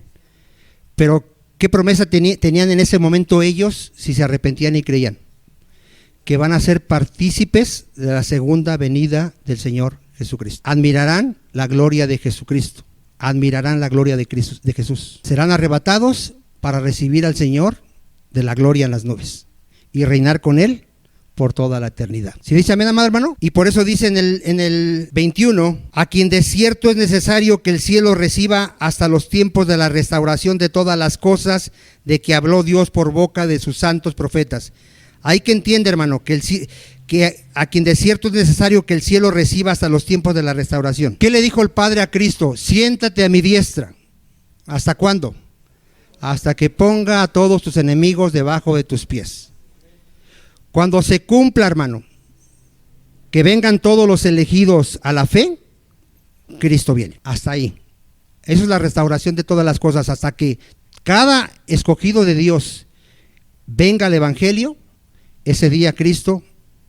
Speaker 1: Pero, ¿qué promesa tenían en ese momento ellos si se arrepentían y creían? Que van a ser partícipes de la segunda venida del Señor Jesucristo. Admirarán la gloria de Jesucristo. Admirarán la gloria de Jesús. Serán arrebatados para recibir al Señor de la gloria en las nubes y reinar con Él por toda la eternidad. ¿Sí dice amén, amado hermano? Y por eso dice en el 21, a quien de cierto es necesario que el cielo reciba hasta los tiempos de la restauración de todas las cosas de que habló Dios por boca de sus santos profetas. Hay que entender, hermano, que a quien de cierto es necesario que el cielo reciba hasta los tiempos de la restauración. ¿Qué le dijo el Padre a Cristo? Siéntate a mi diestra. ¿Hasta cuándo? hasta que ponga a todos tus enemigos debajo de tus pies. Cuando se cumpla, hermano, que vengan todos los elegidos a la fe, Cristo viene. Hasta ahí. Esa es la restauración de todas las cosas. Hasta que cada escogido de Dios venga al evangelio, ese día Cristo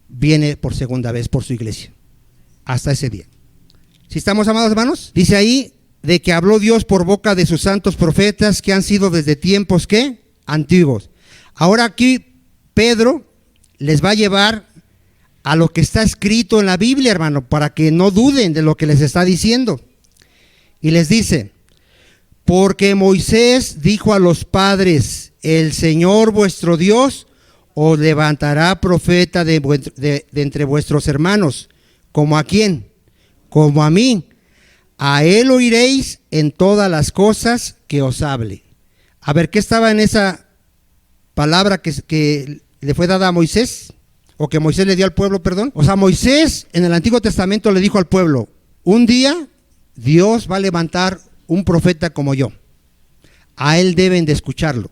Speaker 1: viene por segunda vez por su iglesia. Hasta ese día. ¿Sí estamos, amados hermanos? Dice ahí de que habló Dios por boca de sus santos profetas que han sido desde tiempos, ¿qué? Antiguos. Ahora aquí Pedro les va a llevar a lo que está escrito en la Biblia, hermano, para que no duden de lo que les está diciendo. Y les dice: porque Moisés dijo a los padres, el Señor vuestro Dios os levantará profeta de entre vuestros hermanos. ¿Como a quién? Como a mí. A él oiréis en todas las cosas que os hable. A ver, ¿qué estaba en esa palabra que le fue dada a Moisés? O que Moisés le dio al pueblo, perdón. O sea, Moisés en el Antiguo Testamento le dijo al pueblo: un día Dios va a levantar un profeta como yo. A él deben de escucharlo.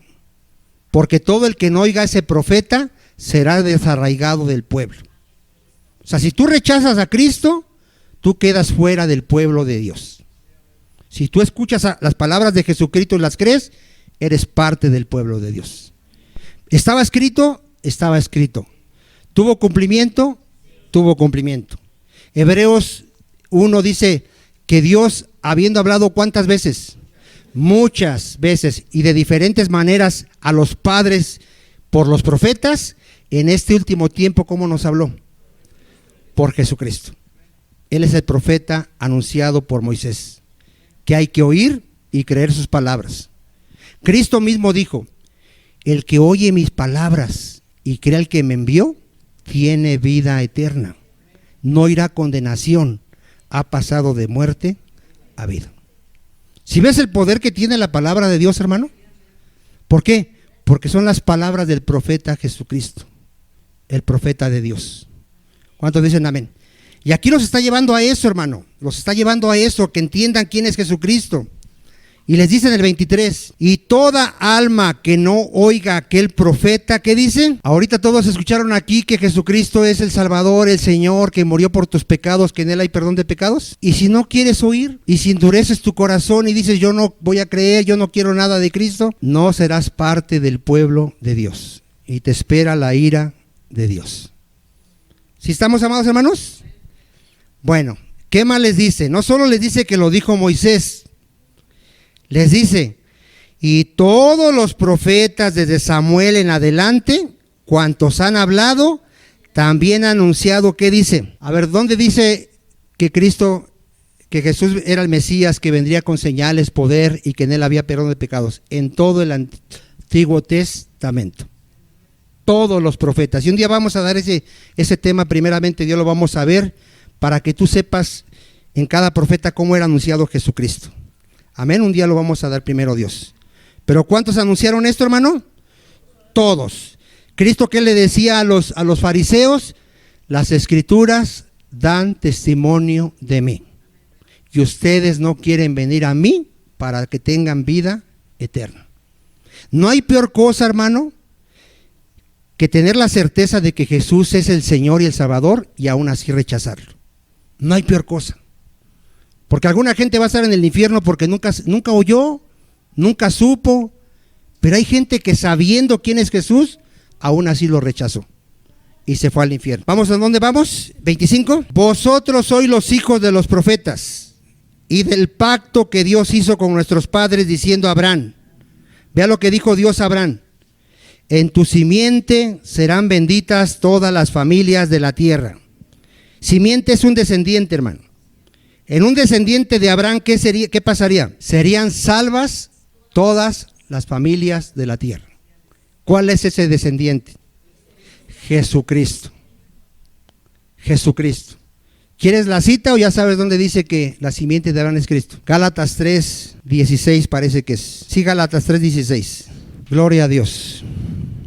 Speaker 1: Porque todo el que no oiga a ese profeta será desarraigado del pueblo. O sea, si tú rechazas a Cristo, tú quedas fuera del pueblo de Dios. Si tú escuchas las palabras de Jesucristo y las crees, eres parte del pueblo de Dios. ¿Estaba escrito? Estaba escrito. ¿Tuvo cumplimiento? Tuvo cumplimiento. Hebreos 1 dice que Dios, habiendo hablado ¿cuántas veces? Muchas veces y de diferentes maneras a los padres por los profetas, en este último tiempo, ¿cómo nos habló? Por Jesucristo. Él es el profeta anunciado por Moisés, que hay que oír y creer sus palabras. Cristo mismo dijo: el que oye mis palabras y cree al que me envió, tiene vida eterna. No irá a condenación, ha pasado de muerte a vida. ¿Si ves el poder que tiene la palabra de Dios, hermano? ¿Por qué? Porque son las palabras del profeta Jesucristo, el profeta de Dios. ¿Cuántos dicen amén? Y aquí los está llevando a eso, hermano. Los está llevando a eso, que entiendan quién es Jesucristo. Y les dice en el 23, y toda alma que no oiga a aquel profeta, ¿qué dicen? Ahorita todos escucharon aquí que Jesucristo es el Salvador, el Señor, que murió por tus pecados, que en Él hay perdón de pecados. Y si no quieres oír, y si endureces tu corazón y dices, yo no voy a creer, yo no quiero nada de Cristo, no serás parte del pueblo de Dios. Y te espera la ira de Dios. ¿Sí estamos, amados hermanos? Bueno, ¿qué más les dice? No solo les dice que lo dijo Moisés, les dice, y todos los profetas desde Samuel en adelante, cuantos han hablado, también han anunciado, ¿qué dice? A ver, ¿dónde dice que Cristo, que Jesús era el Mesías, que vendría con señales, poder y que en él había perdón de pecados? En todo el Antiguo Testamento. Todos los profetas. Y un día vamos a dar ese tema, primeramente Dios lo vamos a ver, para que tú sepas en cada profeta cómo era anunciado Jesucristo. Amén, un día lo vamos a dar primero Dios. Pero ¿cuántos anunciaron esto, hermano? Todos. Cristo, ¿qué le decía a los fariseos? Las escrituras dan testimonio de mí. Y ustedes no quieren venir a mí para que tengan vida eterna. No hay peor cosa, hermano, que tener la certeza de que Jesús es el Señor y el Salvador y aún así rechazarlo. No hay peor cosa. Porque alguna gente va a estar en el infierno porque nunca oyó, nunca supo, pero hay gente que sabiendo quién es Jesús, aún así lo rechazó y se fue al infierno. ¿Vamos a dónde vamos? 25. Vosotros sois los hijos de los profetas y del pacto que Dios hizo con nuestros padres diciendo a Abraham. Vea lo que dijo Dios a Abraham. En tu simiente serán benditas todas las familias de la tierra. Simiente es un descendiente, hermano. En un descendiente de Abraham, ¿qué pasaría? Serían salvas todas las familias de la tierra. ¿Cuál es ese descendiente? Jesucristo. Jesucristo. ¿Quieres la cita o ya sabes dónde dice que la simiente de Abraham es Cristo? Gálatas 3:16 parece que es. Sí, Gálatas 3:16. Gloria a Dios.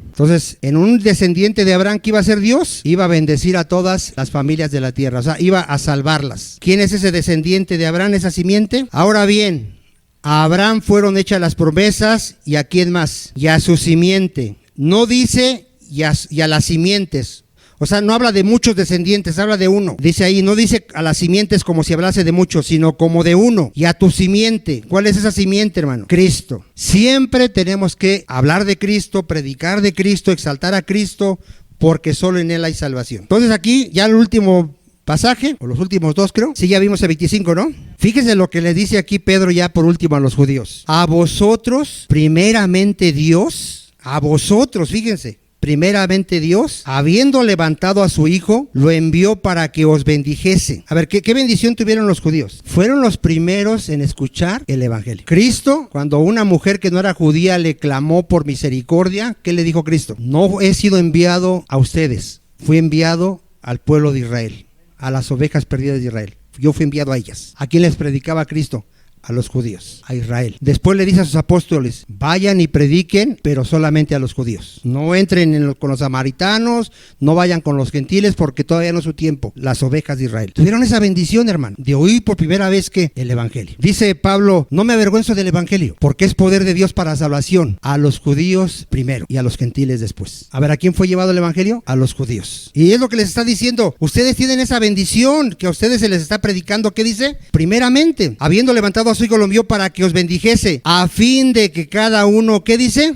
Speaker 1: Entonces, en un descendiente de Abraham, ¿qué iba a hacer Dios? Iba a bendecir a todas las familias de la tierra, o sea, iba a salvarlas. ¿Quién es ese descendiente de Abraham, esa simiente? Ahora bien, A Abraham fueron hechas las promesas, ¿y a quién más? Y a su simiente. No dice y a las simientes. O sea, no habla de muchos descendientes, habla de uno. Dice ahí, no dice a las simientes como si hablase de muchos, sino como de uno. Y a tu simiente. ¿Cuál es esa simiente, hermano? Cristo. Siempre tenemos que hablar de Cristo, predicar de Cristo, exaltar a Cristo, porque solo en Él hay salvación. Entonces aquí, ya el último pasaje, o los últimos dos creo. Sí, ya vimos el 25, ¿no? Fíjense lo que le dice aquí Pedro ya por último a los judíos. A vosotros, primeramente Dios, a vosotros, fíjense. Primeramente Dios, habiendo levantado a su Hijo, lo envió para que os bendijese. A ver, ¿qué bendición tuvieron los judíos? Fueron los primeros en escuchar el Evangelio. Cristo, cuando una mujer que no era judía le clamó por misericordia, ¿qué le dijo Cristo? No he sido enviado a ustedes, fui enviado al pueblo de Israel, a las ovejas perdidas de Israel. Yo fui enviado a ellas. ¿A quién les predicaba Cristo? A los judíos, a Israel. Después le dice a sus apóstoles, vayan y prediquen, pero solamente a los judíos. No entren con los samaritanos, no vayan con los gentiles, porque todavía no es su tiempo. Las ovejas de Israel tuvieron esa bendición, hermano, de oír por primera vez que el Evangelio. Dice Pablo, no me avergüenzo del Evangelio, porque es poder de Dios para salvación. A los judíos primero y a los gentiles después. A ver, ¿a quién fue llevado el Evangelio? A los judíos. Y es lo que les está diciendo, ustedes tienen esa bendición que a ustedes se les está predicando. ¿Qué dice? Primeramente, habiendo levantado a su Hijo, lo envió para que os bendijese, a fin de que cada uno, ¿qué dice?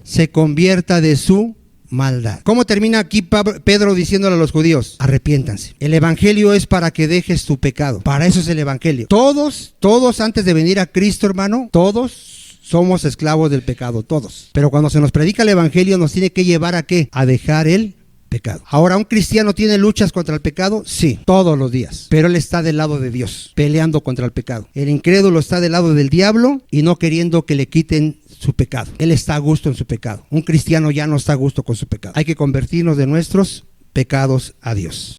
Speaker 1: Se convierta de su maldad. ¿Cómo termina aquí Pedro diciéndole a los judíos? Arrepiéntanse. El Evangelio es para que dejes tu pecado. Para eso es el Evangelio. Todos antes de venir a Cristo, hermano, todos somos esclavos del pecado, todos. Pero cuando se nos predica el Evangelio nos tiene que llevar a ¿qué? A dejar el pecado. Ahora, ¿un cristiano tiene luchas contra el pecado? Sí, todos los días. Pero él está del lado de Dios, peleando contra el pecado. El incrédulo está del lado del diablo y no queriendo que le quiten su pecado. Él está a gusto en su pecado. Un cristiano ya no está a gusto con su pecado. Hay que convertirnos de nuestros pecados a Dios.